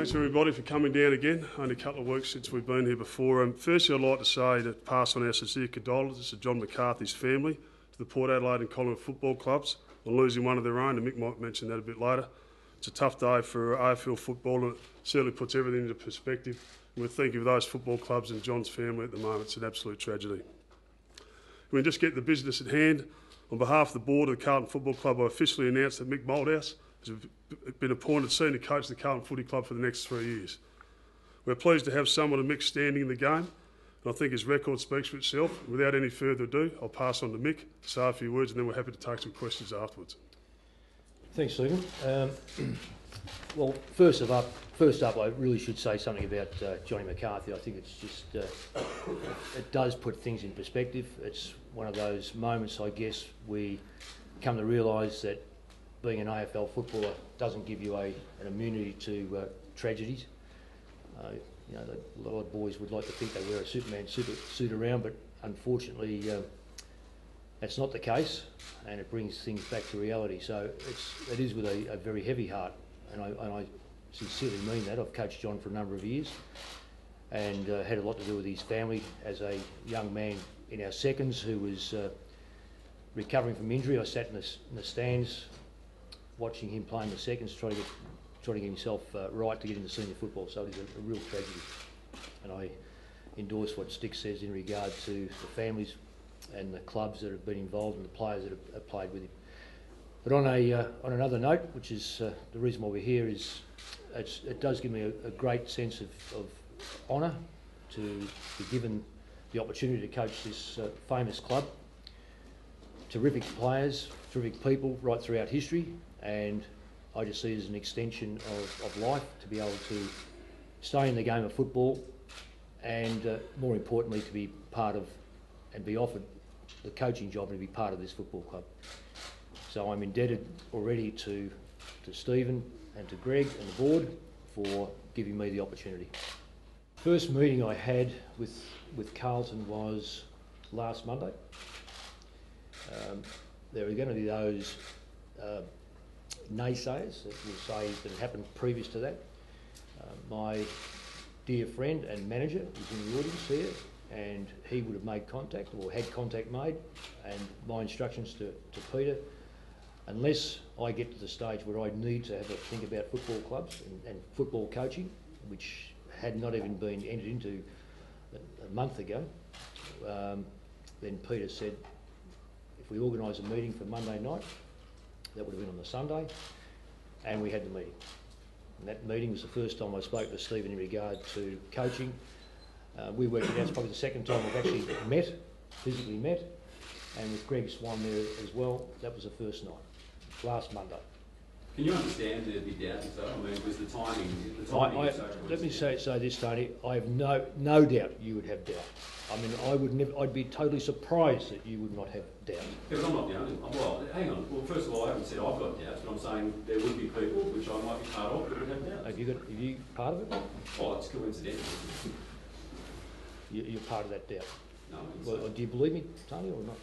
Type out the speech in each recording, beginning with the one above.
Thanks everybody for coming down again. Only a couple of weeks since we've been here before. Firstly, I'd like to say to pass on our sincere condolences to John McCarthy's family, to the Port Adelaide and Carlton Football Clubs on losing one of their own, and Mick might mention that a bit later. It's a tough day for AFL football, and it certainly puts everything into perspective. And we're thinking of those football clubs and John's family at the moment. It's an absolute tragedy. We just get the business at hand. On behalf of the board of the Carlton Football Club, I officially announce that Mick Malthouse has been appointed senior coach of the Carlton Footy Club for the next 3 years. We're pleased to have someone of Mick's standing in the game, and I think his record speaks for itself. Without any further ado, I'll pass on to Mick to say a few words, and then we're happy to take some questions afterwards. Thanks, Stephen. Well, first up, I really should say something about Johnny McCarthy. I think it's just, it does put things in perspective. It's one of those moments, I guess, we come to realise that being an AFL footballer doesn't give you an immunity to tragedies. You know, a lot of boys would like to think they wear a Superman suit around, but unfortunately that's not the case, and it brings things back to reality. So it is with a very heavy heart, and I sincerely mean that. I've coached John for a number of years and had a lot to do with his family as a young man in our seconds who was recovering from injury. I sat in the stands watching him playing the seconds, trying to get himself right to get into senior football. So it is a real tragedy, and I endorse what Stick says in regard to the families and the clubs that have been involved and the players that have played with him. But on another note, which is the reason why we're here, is it does give me a great sense of honour to be given the opportunity to coach this famous club. Terrific players, terrific people right throughout history, and I just see it as an extension of life to be able to stay in the game of football and more importantly to be part of and be offered the coaching job and to be part of this football club. So I'm indebted already to Stephen and to Greg and the board for giving me the opportunity. First meeting I had with Carlton was last Monday. There are going to be those naysayers that will say that it happened previous to that. My dear friend and manager is in the audience here, and he would have made contact or had contact made, and my instructions to Peter, unless I get to the stage where I need to have a think about football clubs and football coaching, which had not even been entered into a month ago, then Peter said if we organise a meeting for Monday night, that would have been on the Sunday, and we had the meeting. And that meeting was the first time I spoke to Stephen in regard to coaching. We worked it out, it's probably the second time we've actually physically met, and with Greg Swan there as well, that was the first night, last Monday. Can you understand the doubts though? I mean, was the timing let me say this, Tony, I have no doubt you would have doubt. I mean, I'd be totally surprised that you would not have doubt. Because I'm not the only one. Well, hang on. Well, first of all, I haven't said I've got doubts, but I'm saying there would be people, which I might be part of, that would have doubts. Are you part of it? Well, it's coincidental. You're part of that doubt? No, well, do you believe me, Tony, or not?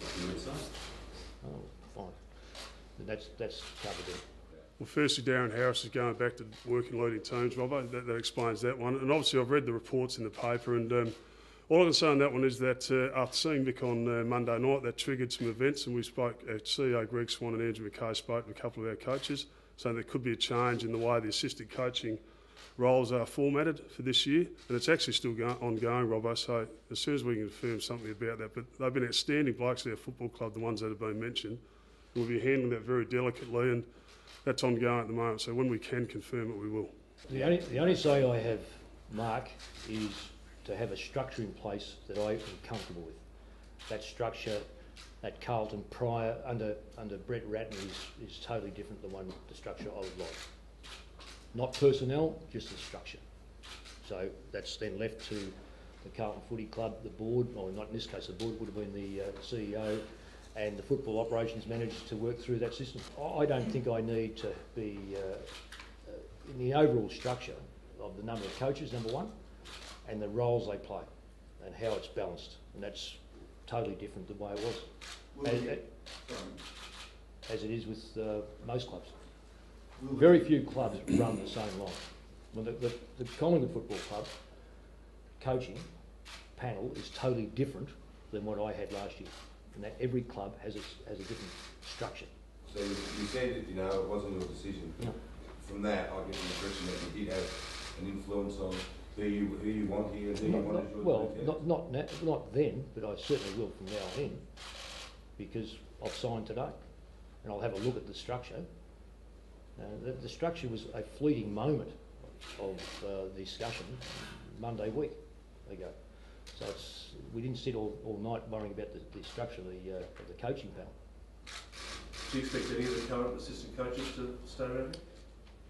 That's what you would say. Oh, fine. That's covered then. Well, firstly, Darren Harris is going back to working leading teams, Robbo. That explains that one. And obviously, I've read the reports in the paper, and all I can say on that one is that after seeing Mick on Monday night, that triggered some events, and we spoke, CEO Greg Swan and Andrew McKay spoke to a couple of our coaches, saying there could be a change in the way the assistant coaching roles are formatted for this year, and it's actually still ongoing, Robbo, so as soon as we can confirm something about that. But they've been outstanding blokes at our football club, the ones that have been mentioned. We'll be handling that very delicately, and that's ongoing at the moment, so when we can confirm it, we will. The only say I have, Mark, is to have a structure in place that I am comfortable with. That structure at Carlton prior, under Brett Ratton, is totally different than the structure I would like. Not personnel, just the structure. So that's then left to the Carlton Footy Club, the board, or not in this case the board, would have been the CEO and the football operations manager to work through that system. I don't think I need to be in the overall structure of the number of coaches, number one, and the roles they play and how it's balanced, and that's totally different the way it was, as it is with most clubs. Very few clubs run the same line. Well, the Carlton Football Club coaching panel is totally different than what I had last year. And that every club has a different structure. So you said that, you know, it wasn't your decision. No. From that, I get the impression that you did have an influence on who you want here and who you want as your Well, not then, but I certainly will from now on, because I've signed today, and I'll have a look at the structure. The structure was a fleeting moment of the discussion Monday week ago. So we didn't sit all night worrying about the structure of the coaching panel. Do you expect any of the current assistant coaches to stay around?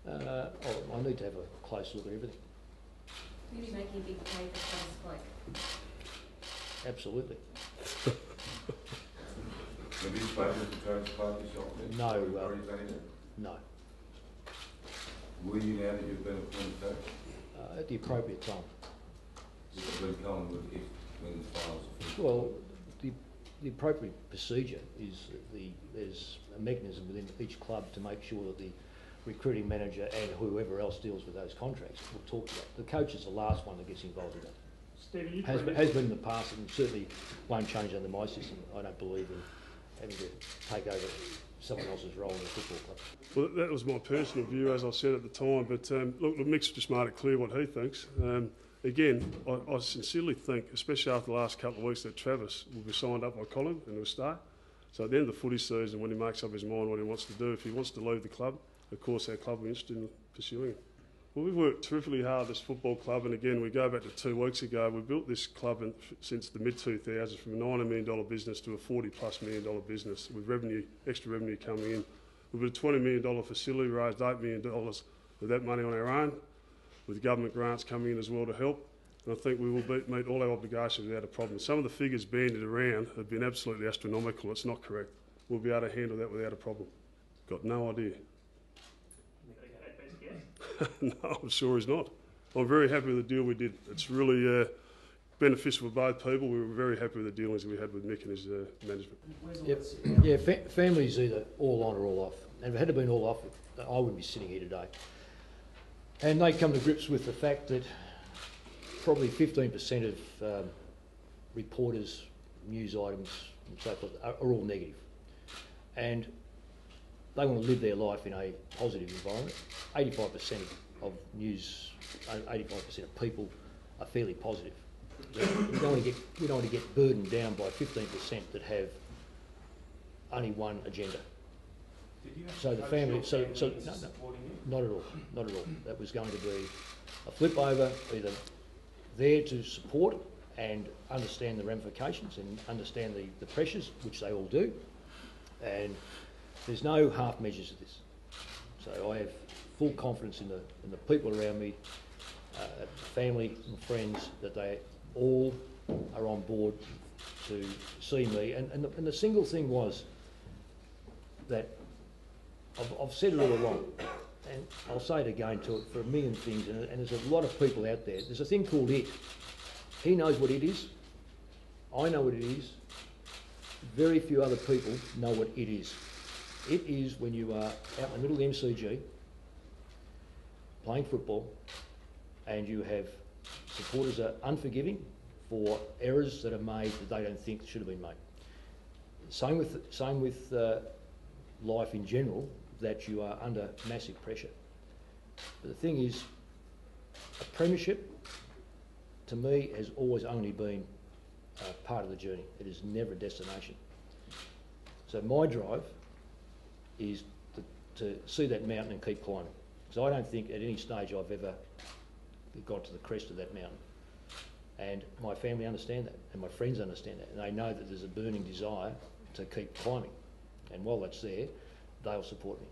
I need to have a close look at everything. Will you be making a big pay for clubs like? Absolutely. Have you spoken with the coach club yourself? No. No. Will you now that you've been appointed coach? At the appropriate time. Will it be Collingwood when the finals are finished? Well, the appropriate procedure is there's a mechanism within each club to make sure that the recruiting manager and whoever else deals with those contracts will talk to that. The coach is the last one that gets involved in that. Stephen, Has been in the past and certainly won't change under my system. I don't believe in having to take over someone else's role in the football club. Well, that was my personal view, as I said at the time. But look, Mick's just made it clear what he thinks. Again, I sincerely think, especially after the last couple of weeks, that Travis will be signed up by Colin and will start. So at the end of the footy season, when he makes up his mind what he wants to do, if he wants to leave the club, of course our club will be interested in pursuing it. Well, we've worked terrifically hard, this football club, and again, we go back to 2 weeks ago. We built this club since the mid-2000s from a $90 million business to a $40+ million business with extra revenue coming in. We've got a $20 million facility, raised $8 million with that money on our own, with government grants coming in as well to help. And I think we will meet all our obligations without a problem. Some of the figures bandied around have been absolutely astronomical. It's not correct. We'll be able to handle that without a problem. Got no idea. No, I'm sure he's not. I'm very happy with the deal we did. It's really beneficial for both people. We were very happy with the dealings we had with Mick and his management. Yep. Family's either all on or all off. And if it had been all off, I wouldn't be sitting here today. And they come to grips with the fact that probably 15% of reporters, news items and so forth are all negative. And they want to live their life in a positive environment. 85% of news, 85% of people are fairly positive. We don't want to get burdened down by 15% that have only one agenda. So the family, not at all. That was going to be a flip over, either there to support and understand the ramifications and understand the pressures, which they all do, and there's no half measures of this. So I have full confidence in the people around me, family and friends, that they all are on board to see me. And the single thing was that I've said it all along, and I'll say it again for a million things, and there's a lot of people out there. There's a thing called it. He knows what it is. I know what it is. Very few other people know what it is. It is when you are out in the middle of the MCG playing football and you have supporters are unforgiving for errors that are made that they don't think should have been made. Same with life in general, that you are under massive pressure. But the thing is, a premiership to me has always only been part of the journey. It is never a destination. So my drive is to see that mountain and keep climbing. So I don't think at any stage I've ever got to the crest of that mountain. And my family understand that, and my friends understand that, and they know that there's a burning desire to keep climbing. And while that's there, they'll support me.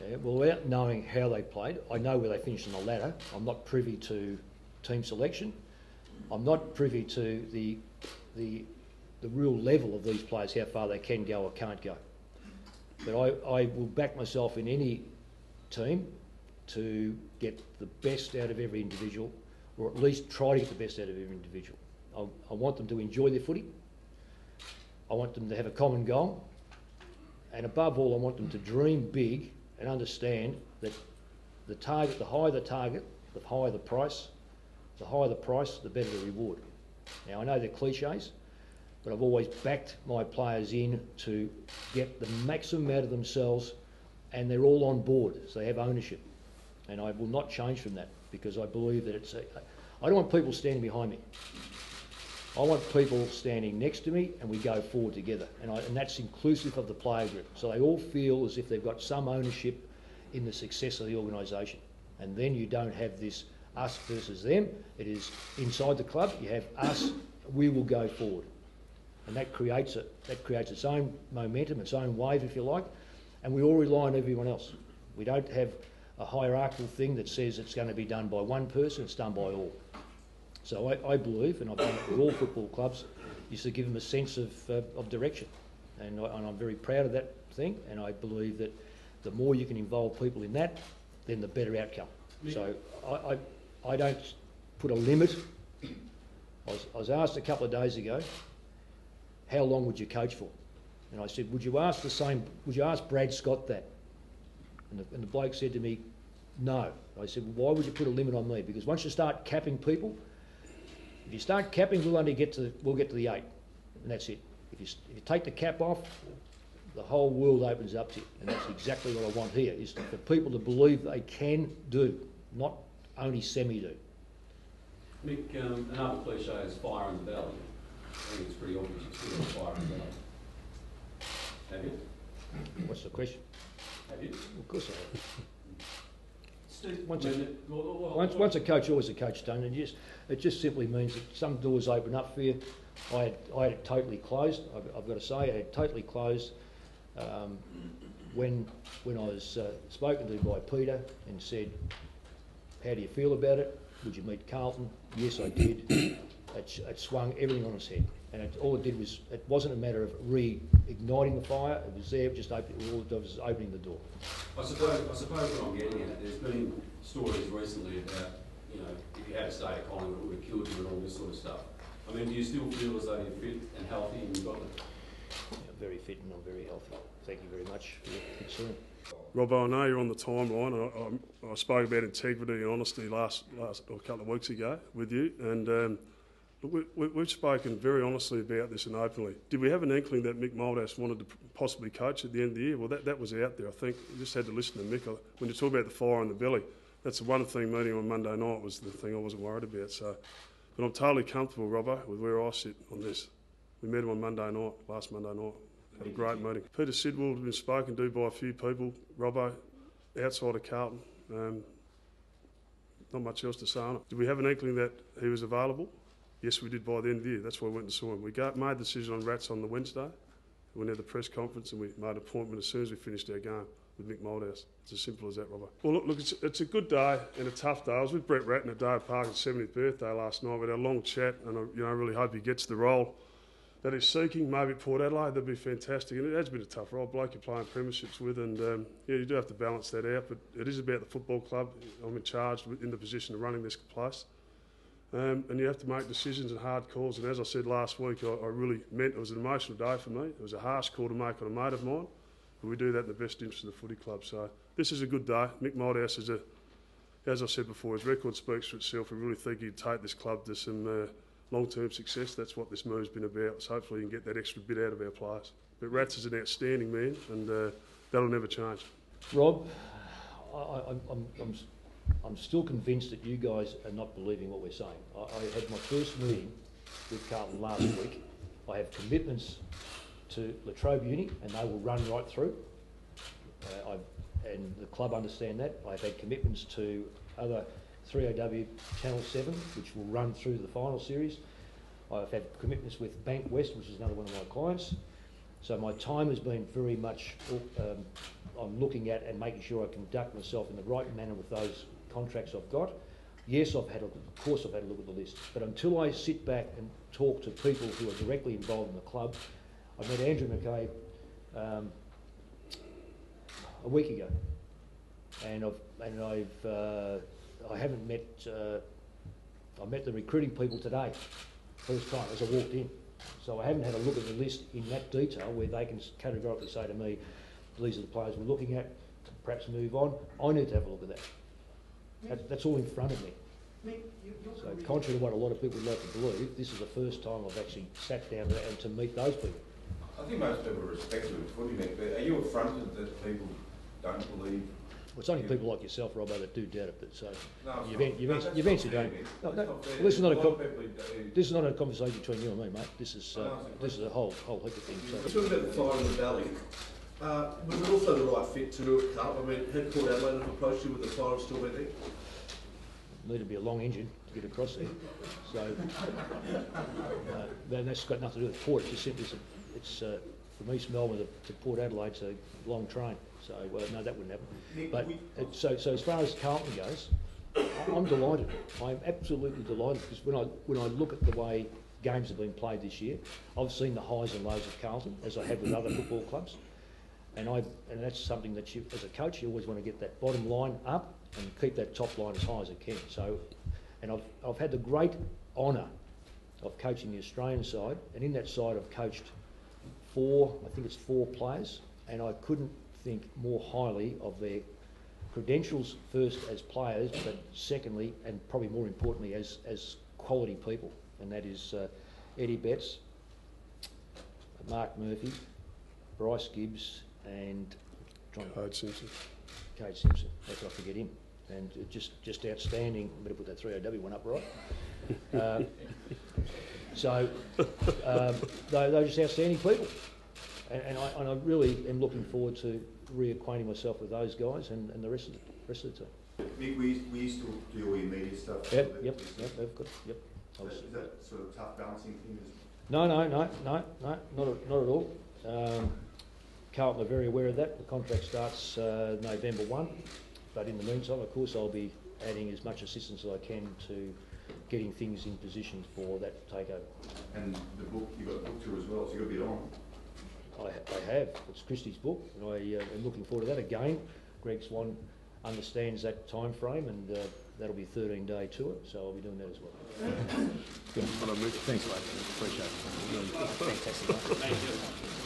Yeah, well, without knowing how they played, I know where they finished on the ladder. I'm not privy to team selection. I'm not privy to the real level of these players, how far they can go or can't go. But I will back myself in any team to get the best out of every individual, or at least try to get the best out of every individual. I want them to enjoy their footy. I want them to have a common goal. And above all, I want them to dream big and understand that the higher the target, the higher the price, the better the reward. Now, I know they're cliches, but I've always backed my players in to get the maximum out of themselves, and they're all on board, so they have ownership. And I will not change from that, because I believe that I don't want people standing behind me. I want people standing next to me, and we go forward together. And that's inclusive of the player group. So they all feel as if they've got some ownership in the success of the organisation. And then you don't have this us versus them. It is inside the club. You have us. We will go forward, and that creates its own momentum, its own wave, if you like. And we all rely on everyone else. We don't have a hierarchical thing that says it's going to be done by one person. It's done by all. So I believe, and I've done it with all football clubs, is to give them a sense of direction. And I'm very proud of that thing, and I believe that the more you can involve people in that, then the better outcome. So I don't put a limit. I was asked a couple of days ago, how long would you coach for? And I said, would you ask Brad Scott that? And the bloke said to me, no. I said, well, why would you put a limit on me? Because once you start capping people, if you start capping, we'll get to the 8, and that's it. If you take the cap off, the whole world opens up to you, and that's exactly what I want here, is for people to believe they can do, not only semi-do. Mick, another cliche is fire in the belly. I think it's pretty obvious you've still got fire in the belly. Have you? What's the question? Have you? Of course I have. Steve, Once a coach, always a coach, Tony. And it just simply means that some doors open up for you. I had it totally closed. I've got to say, I had totally closed when I was spoken to by Peter and said, "How do you feel about it? Would you meet Carlton?" Yes, I did. It swung everything on its head, and all it did was, it wasn't a matter of reigniting the fire. It was there, just all it did was opening the door. I suppose what I'm getting at, there's been stories recently about, if you had stayed at Collingwood, it would have killed you and all this sort of stuff. I mean, do you still feel as though you're fit and healthy and you've got the... Yeah, very fit and I'm very healthy. Thank you very much for your concern. Robbo, I know you're on the timeline. I spoke about integrity and honesty last or a couple of weeks ago with you, and we've spoken very honestly about this and openly. Did we have an inkling that Mick Malthouse wanted to possibly coach at the end of the year? Well, that was out there. I think you just had to listen to Mick. When you talk about the fire in the belly, that's the one thing meeting on Monday night was the thing I wasn't worried about. So, but I'm totally comfortable, Robbo, with where I sit on this. We met him on last Monday night. Had a great meeting. Peter Sidwell has been spoken to by a few people, Robbo, outside of Carlton. Not much else to say on it. Did we have an inkling that he was available? Yes, we did by the end of the year. That's why we went and saw him. We made the decision on Rats on the Wednesday. We had the press conference and we made an appointment as soon as we finished our game with Mick Malthouse. It's as simple as that, Robbo. Well, look, it's a good day and a tough day. I was with Brett Ratton at Dave Parker's 70th birthday last night. We had a long chat, and I really hope he gets the role that he's seeking. Maybe at Port Adelaide, that'd be fantastic. And it has been a tough role, bloke you're playing premierships with, and you do have to balance that out. But it is about the football club. I'm in charge in the position of running this place. And you have to make decisions and hard calls. And as I said last week, I really meant it was an emotional day for me. It was a harsh call to make on a mate of mine. But we do that in the best interest of the footy club. So this is a good day. Mick Malthouse is as I said before, his record speaks for itself. We really think he'd take this club to some long-term success. That's what this move's been about. So hopefully he can get that extra bit out of our players. But Rats is an outstanding man, and that'll never change. Rob, I'm still convinced that you guys are not believing what we're saying. I had my first meeting with Carlton last week. I have commitments to Latrobe Uni, and they will run right through. And the club understand that. I've had commitments to other 3AW Channel 7, which will run through the final series. I've had commitments with Bank West, which is another one of my clients. So my time has been very much, I'm looking at and making sure I conduct myself in the right manner with those contracts I've got. Yes, of course I've had a look at the list, but until I sit back and talk to people who are directly involved in the club, I met Andrew McCabe a week ago, and I haven't met. I met the recruiting people today, first time as I walked in. So I haven't had a look at the list in that detail where they can categorically say to me, these are the players we're looking at, perhaps move on. I need to have a look at that. That's all in front of me. So contrary to what a lot of people would like to believe, this is the first time I've actually sat down and to meet those people. I think most people respect you at footy, Mick, but are you affronted that people don't believe? Well, it's only people like yourself, Robbo, that do doubt it. But so No, you've eventually don't. No, this is not this is not a conversation between you and me, mate. This is a whole heap of things. So. Talking about the fire in the valley, was it also the right fit to do it, Carl? I mean, had Port Adelaide have approached you with the fire still been there? Need to be a long engine to get across there. So then that's got nothing to do with Port. It's just simply it's from East Melbourne to Port Adelaide, it's a long train. So no, that wouldn't happen. But so as far as Carlton goes, I'm delighted. I'm absolutely delighted because when I look at the way games have been played this year, I've seen the highs and lows of Carlton as I have with other football clubs, and that's something that you, as a coach, you always want to get that bottom line up and keep that top line as high as it can. So, and I've had the great honour of coaching the Australian side, and in that side I've coached four players, and I couldn't think more highly of their credentials, first as players, but secondly, and probably more importantly, as quality people, and that is Eddie Betts, Mark Murphy, Bryce Gibbs, and Cade Simpson. Cade Simpson. How could I forget him? And just outstanding. I better put that 3OW one up right. So they're just outstanding people, and I really am looking forward to reacquainting myself with those guys and the rest of the team. Mick, we used to do all your media stuff. Yep. Is that sort of tough balancing thing? No, not at all. Carlton are very aware of that. The contract starts November 1, but in the meantime, of course, I'll be adding as much assistance as I can to getting things in position for that takeover. And the book, you've got a book tour as well, so you've got to be on. I have. It's Christie's book, and I am looking forward to that. Again, Greg Swan understands that time frame, and that'll be a 13-day tour, so I'll be doing that as well. Good. Well, Thanks, mate. Appreciate it. Fantastic. Mate. Thank you.